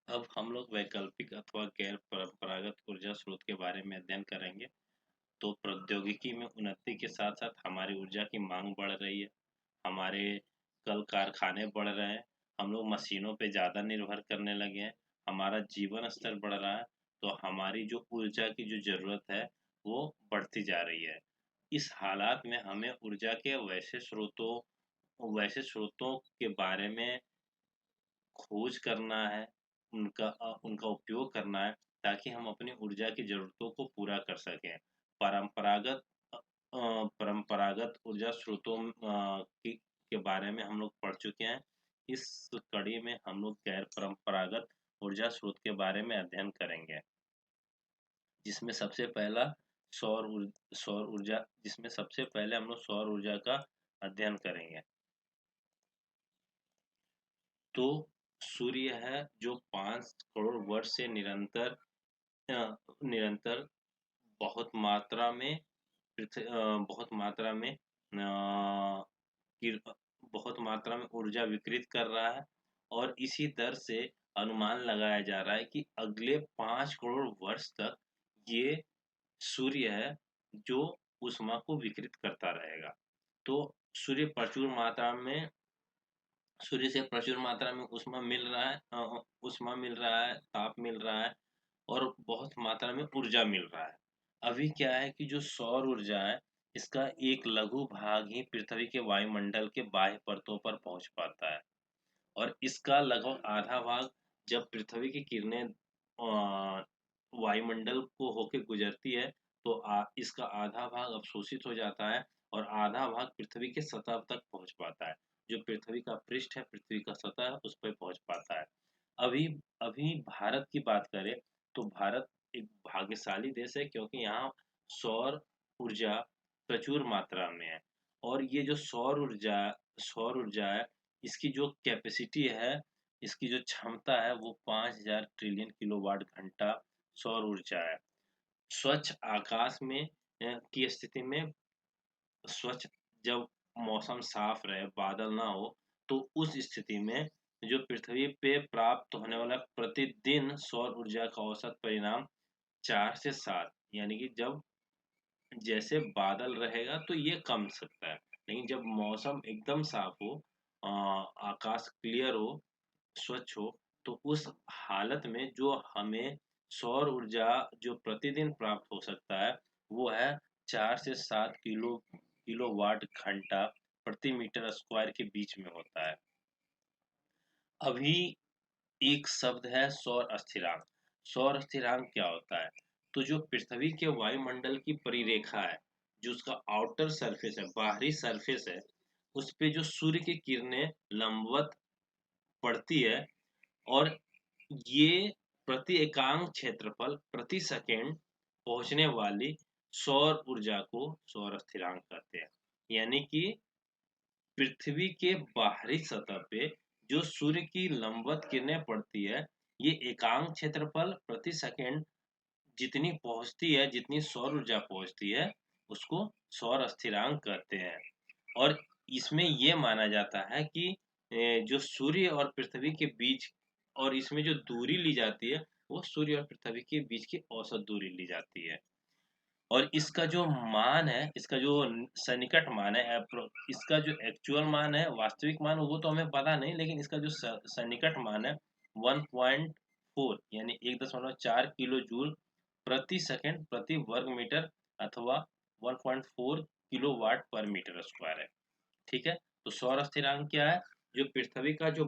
अब हम लोग वैकल्पिक अथवा गैर परंपरागत ऊर्जा स्रोत के बारे में अध्ययन करेंगे। तो प्रौद्योगिकी में उन्नति के साथ साथ हमारी ऊर्जा की मांग बढ़ रही है। हमारे कल कारखाने बढ़ रहे हैं। हम लोग मशीनों पे ज़्यादा निर्भर करने लगे हैं। हमारा जीवन स्तर बढ़ रहा है। तो हमारी जो ऊर्जा की जो ज़रूरत है वो बढ़ती जा रही है। इस हालात में हमें ऊर्जा के वैसे स्रोतों के बारे में खोज करना है, उनका उपयोग करना है ताकि हम अपनी ऊर्जा की ज़रूरतों को पूरा कर सकें। परंपरागत परंपरागत ऊर्जा स्रोतों के बारे में हम लोग पढ़ चुके हैं। इस कड़ी में हम लोग गैर परंपरागत ऊर्जा स्रोत के बारे में अध्ययन करेंगे, जिसमें सबसे पहला सौर ऊर्जा जिसमें सबसे पहले हम लोग सौर ऊर्जा का अध्ययन करेंगे। तो सूर्य है जो 5 करोड़ वर्ष से निरंतर बहुत मात्रा में बहुत मात्रा में बहुत मात्रा में ऊर्जा विकृत कर रहा है। और इसी दर से अनुमान लगाया जा रहा है कि अगले 5 करोड़ वर्ष तक ये सूर्य है जो ऊष्मा को विकृत करता रहेगा। तो सूर्य प्रचुर मात्रा में सूर्य से प्रचुर मात्रा में ऊष्मा मिल रहा है, ताप मिल रहा है और बहुत मात्रा में ऊर्जा मिल रहा है। अभी क्या है कि जो सौर ऊर्जा है, इसका एक लघु भाग ही पृथ्वी के वायुमंडल के बाह्य परतों पर पहुंच पाता है। और इसका लगभग आधा भाग जब पृथ्वी की किरणें वायुमंडल को होकर गुजरती है तो इसका आधा भाग अवशोषित हो जाता है और आधा भाग पृथ्वी के सतह तक पहुंच पाता है। जो पृथ्वी का पृष्ठ है, पृथ्वी का सतह है, उस पर पहुंच पाता है। अभी अभी भारत की बात करें तो भारत एक भाग्यशाली देश है, क्योंकि यहाँ सौर ऊर्जा प्रचुर मात्रा में है। और ये जो सौर ऊर्जा है, इसकी जो कैपेसिटी है, इसकी जो क्षमता है वो 5000 ट्रिलियन किलोवाट घंटा सौर ऊर्जा है। स्वच्छ आकाश में की स्थिति में, स्वच्छ जब मौसम साफ रहे, बादल ना हो, तो उस स्थिति में जो पृथ्वी पे प्राप्त होने वाला प्रतिदिन सौर ऊर्जा का औसत परिणाम 4 से 7, यानी कि जब जैसे बादल रहेगा तो ये कम सकता है, लेकिन जब मौसम एकदम साफ हो, आकाश क्लियर हो, स्वच्छ हो, तो उस हालत में जो हमें सौर ऊर्जा जो प्रतिदिन प्राप्त हो सकता है वो है 4 से 7 किलोवाट घंटा प्रति मीटर स्क्वायर के बीच में होता है। अभी एक शब्द है सौर स्थिरांक। सौर स्थिरांक क्या होता है? तो जो पृथ्वी के वायुमंडल की परिरेखा है, जो उसका आउटर सरफेस है, बाहरी सरफेस है, उस पे जो सूर्य की किरणें लंबवत पड़ती है, और ये प्रति एकांक क्षेत्रफल प्रति सेकंड पहुंचने वाली सौर ऊर्जा को सौर स्थिरांक कहते हैं। यानी कि पृथ्वी के बाहरी सतह पे जो सूर्य की लंबवत किरणें पड़ती है, ये एकांक क्षेत्रफल प्रति सेकंड जितनी पहुंचती है, जितनी सौर ऊर्जा पहुंचती है, उसको सौर स्थिरांक कहते हैं। और इसमें ये माना जाता है कि जो सूर्य और पृथ्वी के बीच, और इसमें जो दूरी ली जाती है वो सूर्य और पृथ्वी के बीच की औसत दूरी ली जाती है। और इसका जो मान है, इसका जो सन्निकट मान है, इसका जो एक्चुअल मान है, वास्तविक मान वो तो हमें पता नहीं, लेकिन इसका जो सन्निकट मान है 1.4 यानी 1.4 किलो जूल प्रति सेकंड प्रति वर्ग मीटर, अथवा 1.4 किलो वाट पर मीटर स्क्वायर है। ठीक है। तो सौर स्थिरांक क्या है? जो पृथ्वी का जो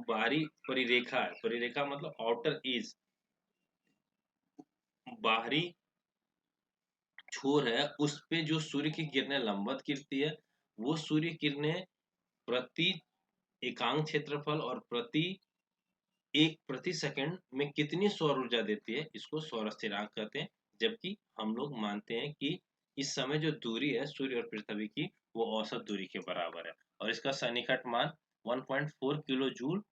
बाहरी परिरेखा है, परिरेखा मतलब आउटर एज, बाहरी छोर है, उस पे जो सूर्य की किरणें लंबवत गिरती है, वो सूर्य किरणें प्रति एकांक क्षेत्रफल और प्रति सेकंड में कितनी सौर ऊर्जा देती है, इसको सौर स्थिरांक कहते हैं। जबकि हम लोग मानते हैं कि इस समय जो दूरी है सूर्य और पृथ्वी की, वो औसत दूरी के बराबर है। और इसका सन्निकट मान 1.4 किलो जूल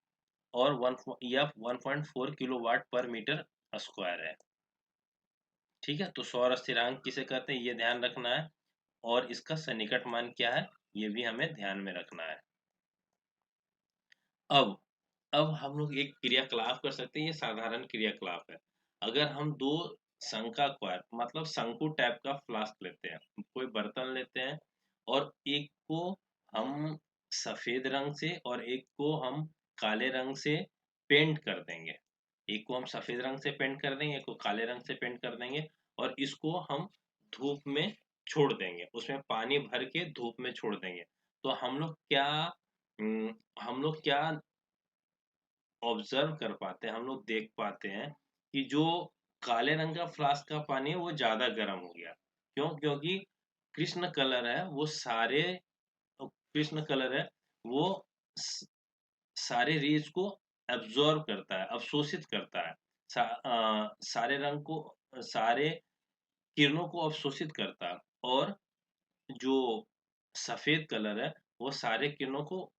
और 1.4 किलोवाट पर मीटर स्क्वायर है। ठीक है। तो सौर स्थिरांक किसे कहते हैं, ये ध्यान रखना है। और इसका सन्निकट मान क्या है, ये भी हमें ध्यान में रखना है। अब अब हम लोग एक क्रियाकलाप कर सकते हैं, ये साधारण क्रियाकलाप है। अगर हम दो शंक्वाकार मतलब शंकु टाइप का फ्लास्क लेते हैं, कोई बर्तन लेते हैं और एक को हम सफेद रंग से और एक को हम काले रंग से पेंट कर देंगे। एक को हम सफेद रंग से पेंट कर देंगे, एक को काले रंग से पेंट कर देंगे और इसको हम धूप में छोड़ देंगे, उसमें पानी भर के धूप में छोड़ देंगे। तो हम लोग क्या ऑब्जर्व कर पाते हैं, हम लोग देख पाते हैं कि जो काले रंग का फ्लास्क का पानी है वो ज्यादा गर्म हो गया। क्यों? क्योंकि कृष्ण कलर है वो सारे कृष्ण कलर है वो स- सारे रेज को एब्जॉर्ब करता है, अवशोषित करता है। सारे रंग को, सारे किरणों को अवशोषित करता है। और जो सफेद कलर है वो सारे किरणों को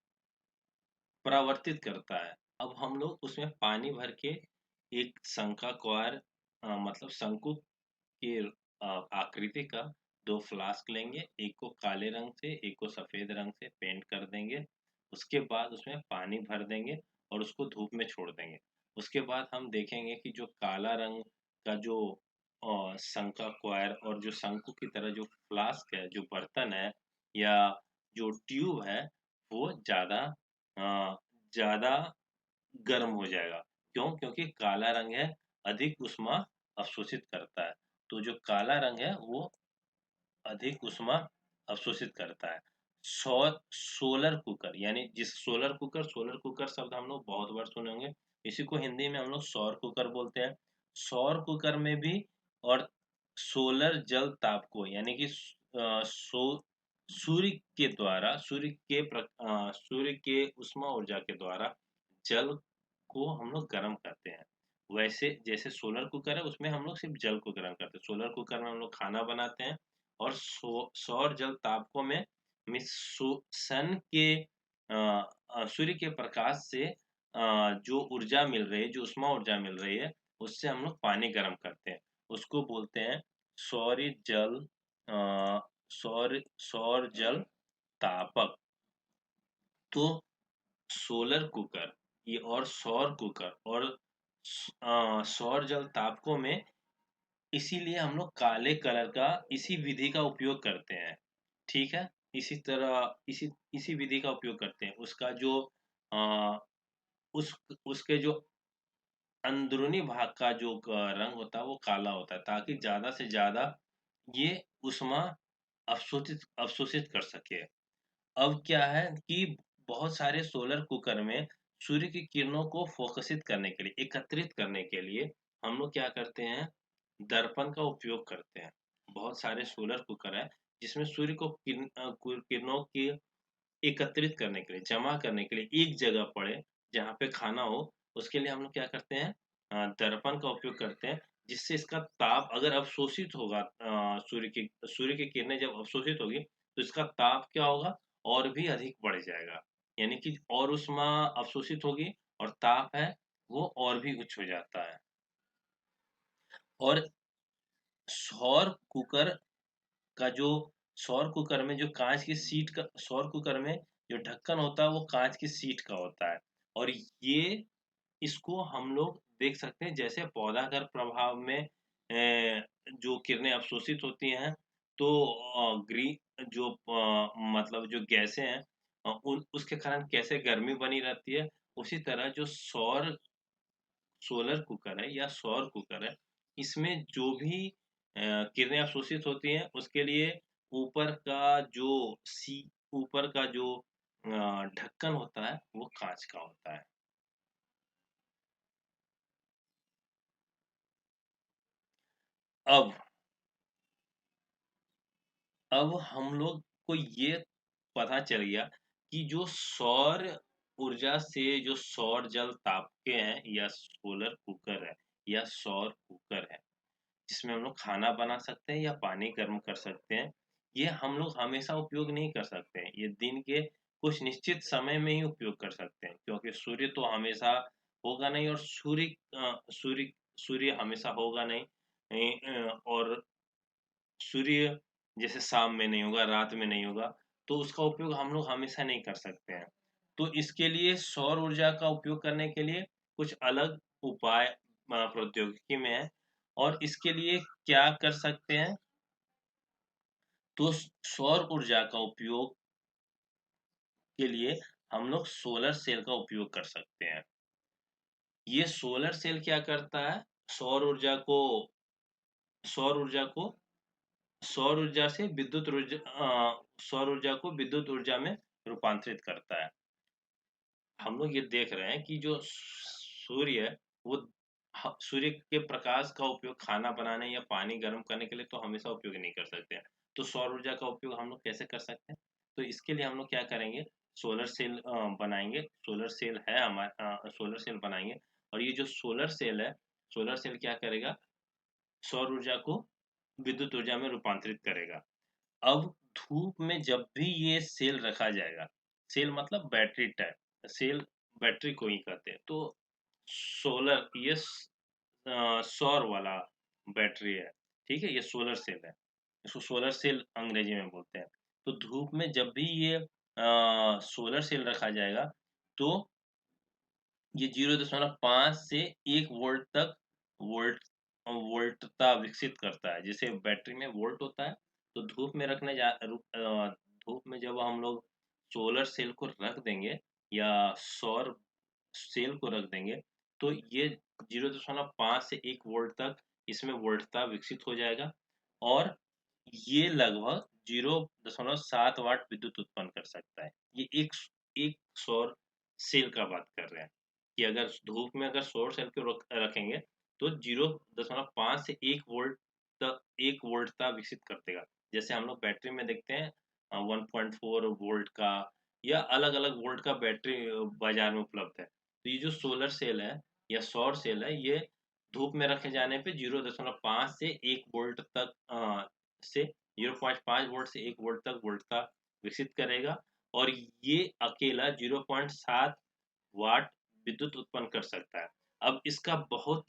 परावर्तित करता है। अब हम लोग उसमें पानी भर के एक शंक्वाकार मतलब शंकु के आकृति का दो फ्लास्क लेंगे, एक को काले रंग से एक को सफेद रंग से पेंट कर देंगे। उसके बाद उसमें पानी भर देंगे और उसको धूप में छोड़ देंगे। उसके बाद हम देखेंगे कि जो काला रंग का जो शंक्वाकार और जो शंकु की तरह जो फ्लास्क है, जो बर्तन है या जो ट्यूब है, वो अ, ज्यादा गर्म हो जाएगा। क्यों? क्योंकि काला रंग है अधिक ऊष्मा अवशोषित करता है। तो जो काला रंग है वो अधिक ऊष्मा अवशोषित करता है। सौर सोलर कुकर यानी जिस सोलर कुकर शब्द हम लोग बहुत बार सुने होंगे। इसी को हिंदी में हम लोग सौर कुकर बोलते हैं। सौर कुकर में भी और सोलर जल ताप को यानी कि सूर्य के द्वारा सूर्य के उष्मा ऊर्जा के द्वारा जल को हम लोग गर्म करते हैं। वैसे जैसे सोलर कुकर है उसमें हम लोग सिर्फ जल को गर्म करते हैं, सोलर कुकर में हम लोग खाना बनाते हैं। और सौर जल तापकों में सन के सूर्य के प्रकाश से जो ऊर्जा मिल रही है, जो उष्मा ऊर्जा मिल रही है, उससे हम लोग पानी गर्म करते हैं। उसको बोलते हैं सौर जल सौर जल तापक। तो सोलर कुकर ये और सौर कुकर और सौर जल तापकों में इसीलिए हम लोग काले कलर का इसी विधि का उपयोग करते हैं। ठीक है? इसी तरह इसी इसी विधि का उपयोग करते हैं। उसका जो अ, उस उसके जो अंदरूनी भाग का जो रंग होता है वो काला होता है ताकि ज्यादा से ज्यादा ये ऊष्मा अवशोषित अवशोषित कर सके। अब क्या है कि बहुत सारे सोलर कुकर में सूर्य की किरणों को फोकसित करने के लिए, एकत्रित करने के लिए हम लोग क्या करते हैं, दर्पण का उपयोग करते हैं। बहुत सारे सोलर कुकर है जिसमें सूर्य को किरणों की एकत्रित करने के लिए, जमा करने के लिए एक जगह पड़े जहाँ पे खाना हो, उसके लिए हम लोग क्या करते हैं, दर्पण का उपयोग करते हैं। जिससे इसका ताप अगर अवशोषित होगा, सूर्य की किरणें जब अवशोषित होगी तो इसका ताप क्या होगा, और भी अधिक बढ़ जाएगा। यानी कि और उष्मा अवशोषित होगी और ताप है वो और भी उच्च हो जाता है। और सौर कुकर का जो सौर कुकर में जो कांच की सीट का सौर कुकर में जो ढक्कन होता है वो कांच की सीट का होता है। और ये इसको हम लोग देख सकते हैं जैसे पौधागर प्रभाव में जो किरणें अवशोषित होती हैं तो ग्रीन जो मतलब जो गैसें हैं उन उसके कारण कैसे गर्मी बनी रहती है, उसी तरह जो सोलर कुकर है या सौर कुकर है, इसमें जो भी किरणें अवशोषित होती हैं उसके लिए ऊपर का जो सी ऊपर का जो ढक्कन होता है वो कांच का होता है। अब अब हम लोग को ये पता चल गया कि जो सौर ऊर्जा से जो सौर जल तापके हैं या सोलर कुकर है या सौर कुकर है जिसमें हम लोग खाना बना सकते हैं या पानी गर्म कर सकते हैं, ये हम लोग हमेशा उपयोग नहीं कर सकते हैं। ये दिन के कुछ निश्चित समय में ही उपयोग कर सकते हैं क्योंकि सूर्य तो हमेशा होगा नहीं और सूर्य सूर्य हमेशा होगा नहीं। और सूर्य जैसे शाम में नहीं होगा, रात में नहीं होगा, तो उसका उपयोग हम लोग हमेशा नहीं कर सकते हैं। तो इसके लिए सौर ऊर्जा का उपयोग करने के लिए कुछ अलग उपाय प्रौद्योगिकी में है। और इसके लिए क्या कर सकते हैं, तो सौर ऊर्जा का उपयोग के लिए हम लोग सोलर सेल का उपयोग कर सकते हैं। ये सोलर सेल क्या करता है, सौर ऊर्जा को सौर ऊर्जा को सौर ऊर्जा से सौर ऊर्जा को विद्युत ऊर्जा में रूपांतरित करता है। हम लोग ये देख रहे हैं कि जो सूर्य है, वो सूर्य के प्रकाश का उपयोग खाना बनाने या पानी गर्म करने के लिए तो हमेशा उपयोग नहीं कर सकते हैं। तो सौर ऊर्जा का उपयोग हम लोग कैसे कर सकते हैं? तो इसके लिए हम लोग क्या करेंगे, सोलर सेल बनाएंगे। सोलर सेल बनाएंगे। और ये जो सोलर सेल क्या करेगा, सौर ऊर्जा को विद्युत ऊर्जा में रूपांतरित करेगा। अब धूप में जब भी ये सेल रखा जाएगा, सेल मतलब बैटरी टाइप सेल, बैटरी को ही कहते हैं। तो सोलर सौर वाला बैटरी है, ठीक है, ये सोलर सेल है। इसको सोलर सेल अंग्रेजी में बोलते हैं। तो धूप में जब भी ये सोलर सेल रखा जाएगा, तो ये 0.5 से 1 वोल्ट तक वोल्ट वोल्टता विकसित करता है। जैसे बैटरी में वोल्ट होता है, तो धूप में जब हम लोग सोलर सेल को रख देंगे या सौर सेल को रख देंगे, तो ये 0.5 से 1 वोल्ट तक इसमें वोल्टता विकसित हो जाएगा। और ये लगभग 0.7 वाट विद्युत उत्पन्न कर सकता है। ये एक सौर सेल का बात कर रहे हैं कि अगर धूप में अगर सौर सेल को रखेंगे, तो 0.5 से 1 वोल्ट तक विकसित कर देगा। जैसे हम लोग बैटरी में देखते हैं 1.4 वोल्ट का या अलग-अलग वोल्ट का बैटरी बाजार में उपलब्ध है। तो ये जो सोलर सेल है या सौर सेल है, ये धूप में रखे जाने पे 0.5 से 1 वोल्ट तक से 0.5 वोल्ट से 1 वोल्ट तक वोल्टता विकसित करेगा। और ये अकेला 0.7 वाट विद्युत उत्पन्न कर सकता है। अब इसका बहुत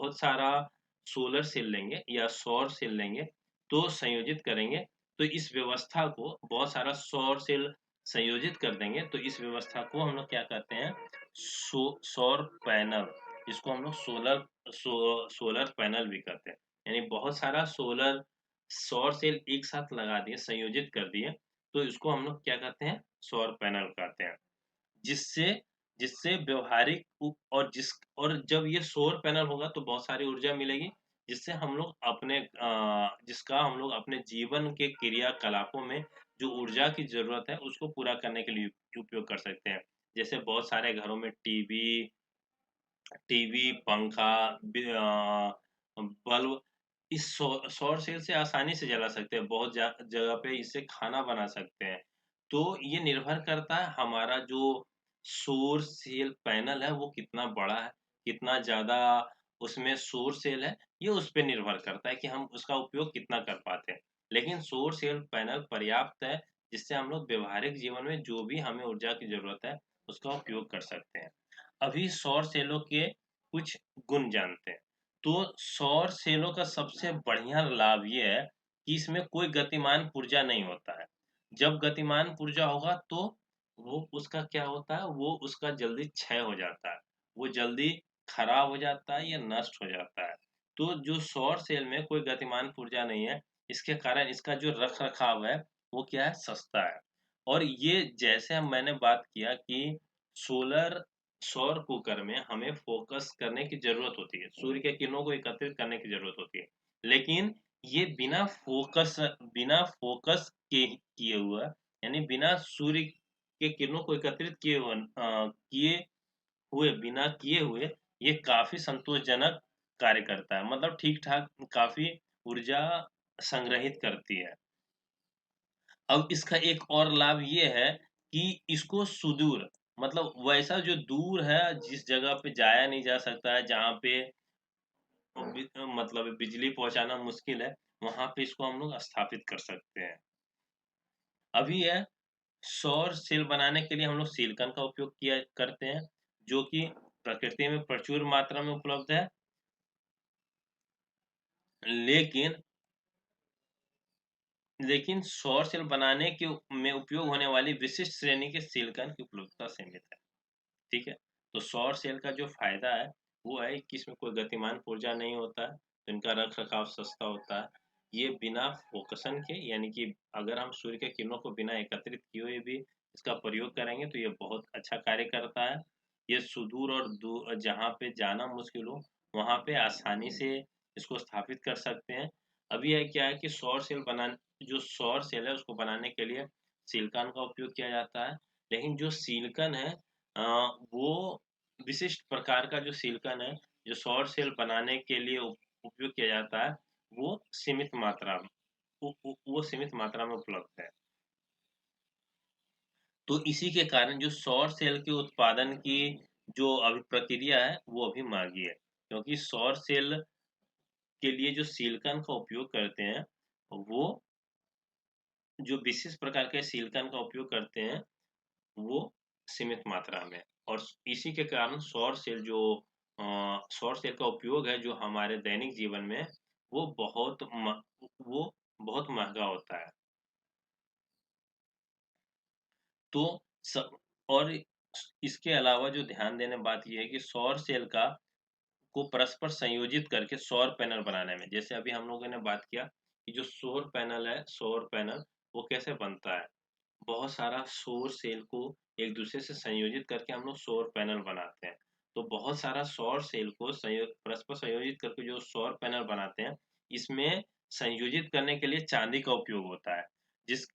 सारा सोलर सेल लेंगे या सौर सेल लेंगे, तो संयोजित करेंगे, तो इस व्यवस्था को बहुत सारा सौर सेल संयोजित कर देंगे, तो इस व्यवस्था को हम लोग क्या कहते हैं, सौर पैनल। इसको हम लोग सोलर पैनल भी कहते हैं। यानी बहुत सारा सौर सेल एक साथ लगा दिए, संयोजित कर दिए, तो इसको हम लोग क्या कहते हैं, सौर पैनल कहते हैं। जिससे जिससे व्यावहारिक और जब ये सोलर पैनल होगा तो बहुत सारी ऊर्जा मिलेगी, जिससे हम लोग जिसका हम लोग अपने जीवन के क्रियाकलापों में जो ऊर्जा की जरूरत है उसको पूरा करने के लिए उपयोग कर सकते हैं। जैसे बहुत सारे घरों में टीवी, पंखा, बल्ब इस सौर सेल से आसानी से जला सकते हैं। बहुत जगह पे इससे खाना बना सकते हैं। तो ये निर्भर करता है हमारा जो सौर सेल पैनल है वो कितना बड़ा है, कितना ज़्यादा उसमें सौर सेल है, ये उस पे निर्भर करता है कि हम उसका उपयोग कितना कर पाते हैं। लेकिन सौर सेल पैनल पर्याप्त है, जिससे हम लोग व्यवहारिक जीवन में जो भी हमें ऊर्जा की ज़रूरत है, उसका उपयोग कर सकते हैं। अभी सौर सेलों के कुछ गुण जानते हैं। तो सौर सेलों का सबसे बढ़िया लाभ ये है कि इसमें कोई गतिमान पुर्जा नहीं होता है। जब गतिमान पुर्जा होगा तो वो उसका क्या होता है, वो उसका जल्दी क्षय हो जाता है, वो जल्दी खराब हो जाता है या नष्ट हो जाता है। तो जो सौर सेल में कोई गतिमान पुर्जा नहीं है, इसके कारण इसका जो रख रखाव है वो क्या है, सस्ता है। और ये जैसे मैंने बात किया कि सोलर सौर कुकर में हमें फोकस करने की ज़रूरत होती है, सूर्य के किरणों को एकत्रित करने की ज़रूरत होती है। लेकिन ये बिना फ़ोकस के किए हुआ, यानी बिना सूर्य के किरणों को एकत्रित बिना किए हुए, ये काफ़ी संतोषजनक कार्य करता है। मतलब ठीक-ठाक काफ़ी ऊर्जा संग्रहित करती है। अब इसका एक और लाभ ये है कि इसको सुदूर, मतलब वैसा जो दूर है, जिस जगह पे जाया नहीं जा सकता है, जहाँ पे मतलब बिजली पहुँचाना मुश्किल है, वहाँ पे इसको हम लोग स्थापित कर सकते हैं। अभी है, सौर सेल बनाने के लिए हम लोग सिलिकॉन का उपयोग किया करते हैं, जो कि प्रकृति में प्रचुर मात्रा में उपलब्ध है। लेकिन लेकिन सौर सेल बनाने के में उपयोग होने वाली विशिष्ट श्रेणी के सिलिकॉन की उपलब्धता सीमित है। ठीक है? तो सौर सेल का जो फ़ायदा है, वो है कि इसमें कोई गतिमान पुर्जा नहीं होता है, तो इनका रख-रखाव सस्ता होता है। ये बिना फ़ोकसन के, यानी कि अगर हम सूर्य के किरणों को बिना एकत्रित किए हुए भी इसका प्रयोग करेंगे तो ये बहुत अच्छा कार्य करता है। ये सुदूर और जहाँ पे जाना मुश्किल हो, वहाँ पे आसानी से इसको स्थापित कर सकते हैं। अभी ये क्या है कि जो सौर सेल है उसको बनाने के लिए सिलिकॉन का उपयोग किया जाता है। लेकिन जो सिलिकॉन है अ, वो विशिष्ट प्रकार का जो सिलिकॉन है, जो सौर सेल बनाने के लिए उपयोग किया जाता है, वो सीमित मात्रा में वो सीमित मात्रा में उपलब्ध है। तो इसी के कारण जो सौर सेल के उत्पादन की जो अभी प्रक्रिया है, वो अभी माँगी है। क्योंकि सौर सेल के लिए जो सिलिकॉन का उपयोग करते हैं, वो जो विशेष प्रकार के सिलिकॉन का उपयोग करते हैं, वो सीमित मात्रा में। और इसी के कारण सौर सेल का उपयोग है जो हमारे दैनिक जीवन में वो वो बहुत महँगा होता है। तो स और इसके अलावा जो ध्यान देने बात ये है कि सौर सेल का को परस्पर संयोजित करके सौर पैनल बनाने में, जैसे अभी हम लोगों ने बात किया कि जो सौर पैनल वो कैसे बनता है। बहुत सारा सौर सेल को एक दूसरे से संयोजित करके हम लोग सौर पैनल बनाते हैं। तो बहुत सारा सौर सेल को परस्पर संयोजित करके जो सौर पैनल बनाते हैं, इसमें संयोजित करने के लिए चांदी का उपयोग होता है। जिस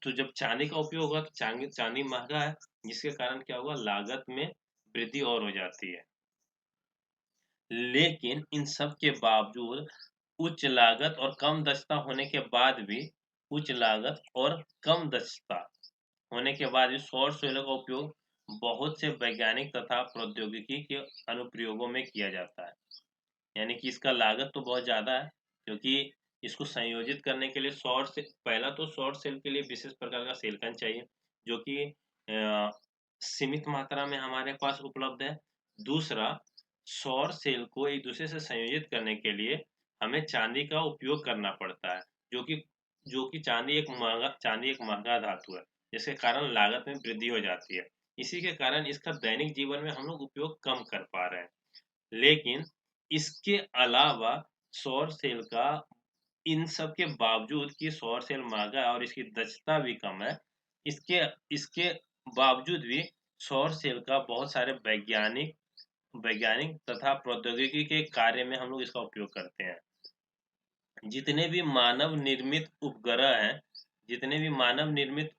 तो जब चांदी का उपयोग होगा तो चांदी चांदी महँगा है, जिसके कारण क्या हुआ, लागत में वृद्धि और हो जाती है। लेकिन इन सब के बावजूद उच्च लागत और कम दक्षता होने के बाद भी उच्च लागत और कम दक्षता होने के बाद भी सौर सेलों का उपयोग बहुत से वैज्ञानिक तथा प्रौद्योगिकी के अनुप्रयोगों में किया जाता है। यानी कि इसका लागत तो बहुत ज़्यादा है, क्योंकि इसको संयोजित करने के लिए पहला तो सौर सेल के लिए विशेष प्रकार का सिलिकॉन चाहिए, जो कि सीमित मात्रा में हमारे पास उपलब्ध है। दूसरा, सौर सेल को एक दूसरे से संयोजित करने के लिए हमें चांदी का उपयोग करना पड़ता है, जो कि चांदी एक महँगा धातु है, जिसके कारण लागत में वृद्धि हो जाती है। इसी के कारण इसका दैनिक जीवन में हम लोग उपयोग कम कर पा रहे हैं। लेकिन इसके अलावा सौर सेल का इन सब के बावजूद कि सौर सेल महँगा है और इसकी दक्षता भी कम है, इसके इसके बावजूद भी सौर सेल का बहुत सारे वैज्ञानिक वैज्ञानिक तथा प्रौद्योगिकी के कार्य में हम लोग इसका उपयोग करते हैं। जितने भी जितने भी उपग्रह हैं, मानव निर्मित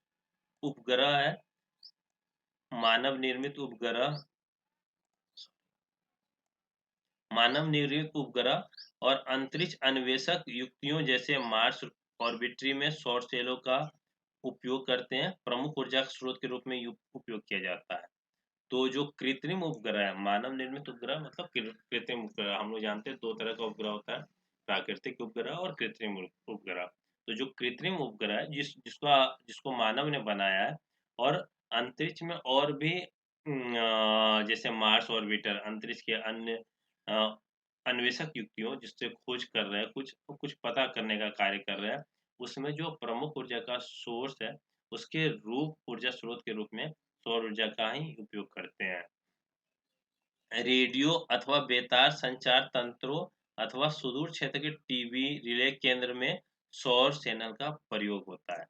उपग्रह मानव निर्मित उपग्रह और अंतरिक्ष अन्वेषक युक्तियों जैसे मार्स ऑर्बिटरी में सौर सेलों का उपयोग करते हैं, प्रमुख ऊर्जा स्रोत के रूप में उपयोग किया जाता है। तो जो कृत्रिम उपग्रह है, मानव निर्मित उपग्रह मतलब कृत्रिम उपग्रह, हम लोग जानते हैं दो तरह का उपग्रह होता है, प्राकृतिक उपग्रह और कृत्रिम उपग्रह। तो जो कृत्रिम उपग्रह है जिसको मानव ने बनाया है, और अंतरिक्ष में और भी जैसे मार्स ऑर्बिटर अंतरिक्ष के अन्य अ, अन्वेषक युक्तियों जिससे खोज कर रहे हैं, कुछ कुछ पता करने का कार्य कर रहे हैं, उसमें जो प्रमुख ऊर्जा का सोर्स है, उसके ऊर्जा स्रोत के रूप में सौर ऊर्जा का ही उपयोग करते हैं। रेडियो अथवा बेतार संचार तंत्रों अथवा सुदूर क्षेत्र के टीवी रिले केंद्र में सौर चैनल का प्रयोग होता है।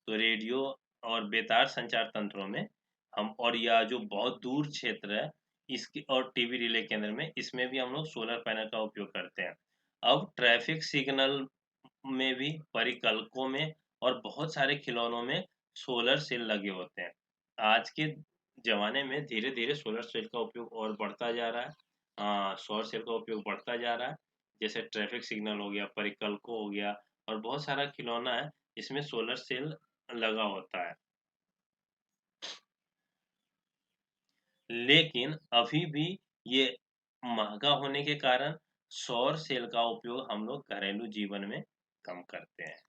तो रेडियो और बेतार संचार तंत्रों में हम, और या जो बहुत दूर क्षेत्र है इसकी, और टीवी रिले केंद्र में, इसमें भी हम लोग सोलर पैनल का उपयोग करते हैं। अब ट्रैफिक सिग्नल में भी, परिकल्पकों में और बहुत सारे खिलौनों में सोलर सेल लगे होते हैं। आज के ज़माने में धीरे-धीरे सोलर सेल का उपयोग और बढ़ता जा रहा है। सौर सेल का उपयोग बढ़ता जा रहा है। जैसे ट्रैफिक सिग्नल हो गया, परिकल्पकों हो गया, और बहुत सारा खिलौना है, इसमें सोलर सेल लगा होता है। लेकिन अभी भी ये महँगा होने के कारण सौर सेल का उपयोग हम लोग घरेलू जीवन में कम करते हैं।